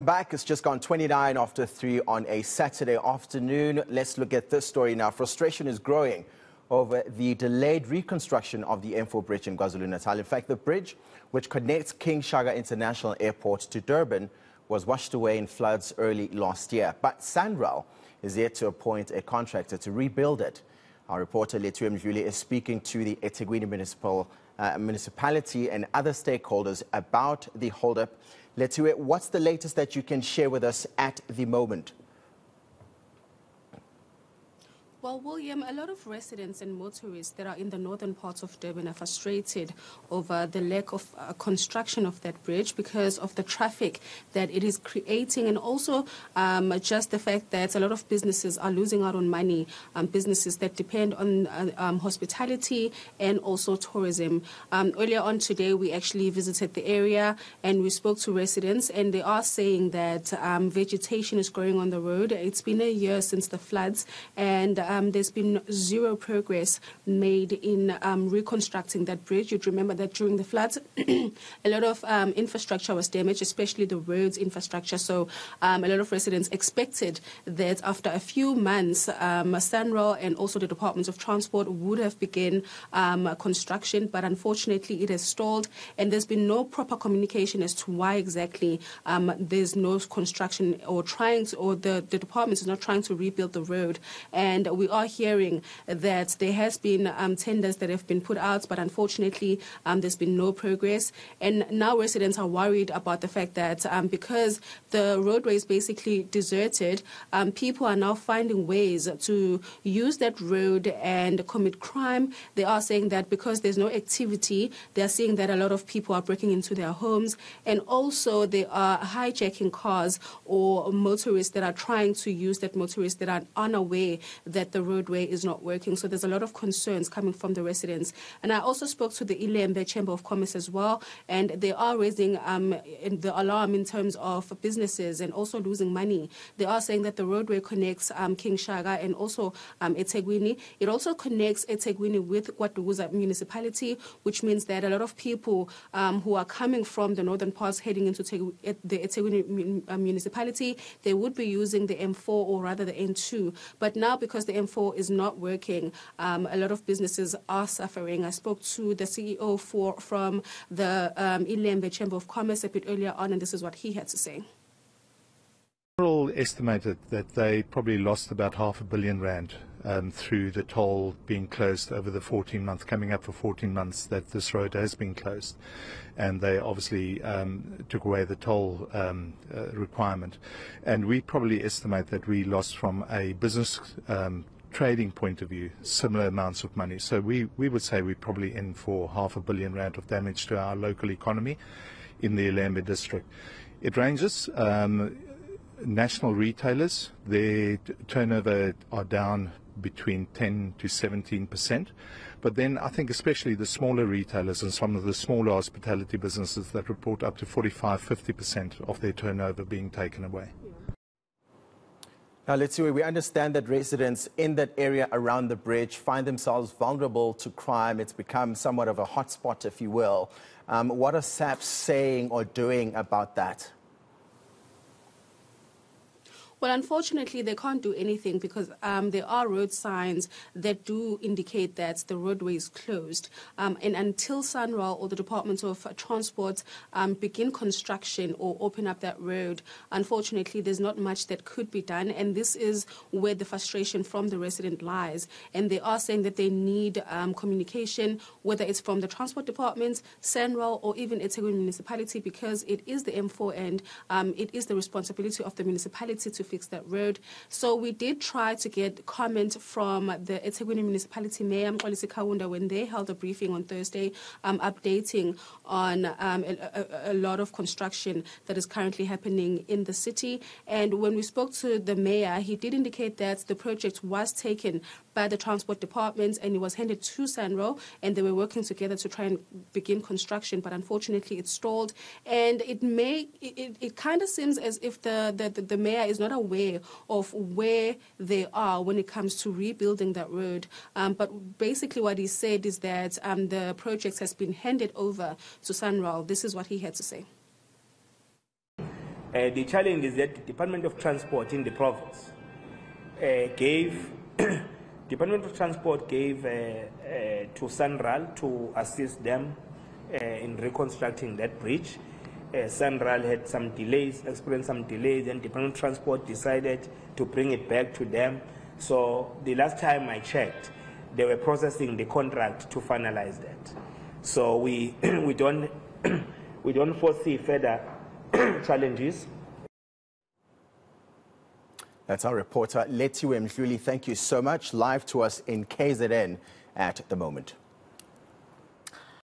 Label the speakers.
Speaker 1: Back, it's just gone 29 after 3 on a Saturday afternoon. Let's look at this story now. Frustration is growing over the delayed reconstruction of the M4 bridge in KwaZulu-Natal. In fact, the bridge, which connects King Shaka International Airport to Durban, was washed away in floods early last year. But Sanral is yet to appoint a contractor to rebuild it. Our reporter Lethiwe Mdluli is speaking to the eThekwini Municipality and other stakeholders about the holdup. Lethiwe, what's the latest that you can share with us at the moment?
Speaker 2: Well, William, a lot of residents and motorists that are in the northern parts of Durban are frustrated over the lack of construction of that bridge because of the traffic that it is creating, and also just the fact that a lot of businesses are losing out on money, businesses that depend on hospitality and also tourism. Earlier on today, we actually visited the area and we spoke to residents, and they are saying that vegetation is growing on the road. It's been a year since the floods, and there's been zero progress made in reconstructing that bridge. You'd remember that during the floods, a lot of infrastructure was damaged, especially the roads infrastructure. So a lot of residents expected that after a few months, Sanral and also the Department of Transport would have begun construction, but unfortunately it has stalled, and there's been no proper communication as to why exactly there's no construction, or the department is not trying to rebuild the road. And we are hearing that there has been tenders that have been put out, but unfortunately there's been no progress. And now residents are worried about the fact that because the roadway is basically deserted, people are now finding ways to use that road and commit crime. They are saying that because there's no activity, they're seeing that a lot of people are breaking into their homes, and also they are hijacking cars or motorists that are trying to use that, motorists that are unaware that the roadway is not working. So there's a lot of concerns coming from the residents. And I also spoke to the Ilembe Chamber of Commerce as well, and they are raising the alarm in terms of businesses and also losing money. They are saying that the roadway connects King Shaka and also eThekwini. It also connects eThekwini with KwaZulu-Natal Municipality, which means that a lot of people who are coming from the northern parts heading into the eThekwini Municipality, they would be using the M4 or rather the N2. But now, because the M4 is not working, a lot of businesses are suffering. I spoke to the CEO from the Ilembe Chamber of Commerce a bit earlier on, and this is what he had to say.
Speaker 3: Sanral estimated that they probably lost about R500 million through the toll being closed over the 14 months, coming up for 14 months that this road has been closed. And they obviously took away the toll requirement. And we probably estimate that we lost, from a business trading point of view, similar amounts of money. So we would say we're probably in for R500 million of damage to our local economy in the Ilembe district. It ranges. National retailers, their turnover are down between 10 to 17%. But then I think especially the smaller retailers and some of the smaller hospitality businesses that report up to 45–50% of their turnover being taken away.
Speaker 1: Now, Lethiwe, we understand that residents in that area around the bridge find themselves vulnerable to crime. It's become somewhat of a hotspot, if you will. What are SAPs saying or doing about that?
Speaker 2: Well, unfortunately, they can't do anything because there are road signs that do indicate that the roadway is closed. And until Sanral or the Department of Transport begin construction or open up that road, unfortunately, there's not much that could be done. And this is where the frustration from the resident lies. And they are saying that they need communication, whether it's from the Transport Department, Sanral, or even eThekwini Municipality, because it is the M4 and it is the responsibility of the municipality to fix that road. So we did try to get comment from the eThekwini Municipality Mayor when they held a briefing on Thursday, updating on a lot of construction that is currently happening in the city. And when we spoke to the mayor, he did indicate that the project was taken by the Transport Department and it was handed to Sanral, and they were working together to try and begin construction, but unfortunately it stalled. And it kind of seems as if the mayor is not aware of where they are when it comes to rebuilding that road. But basically what he said is that the project has been handed over to Sanral. This is what he had to say.
Speaker 4: The challenge is that the Department of Transport in the province Department of Transport gave to Sanral to assist them in reconstructing that bridge. Sanral had some delays, experienced some delays, and Department of Transport decided to bring it back to them. So the last time I checked, they were processing the contract to finalize that. So we don't foresee further challenges.
Speaker 1: That's our reporter, Lethiwe Mdluli. Thank you so much. Live to us in KZN at the moment.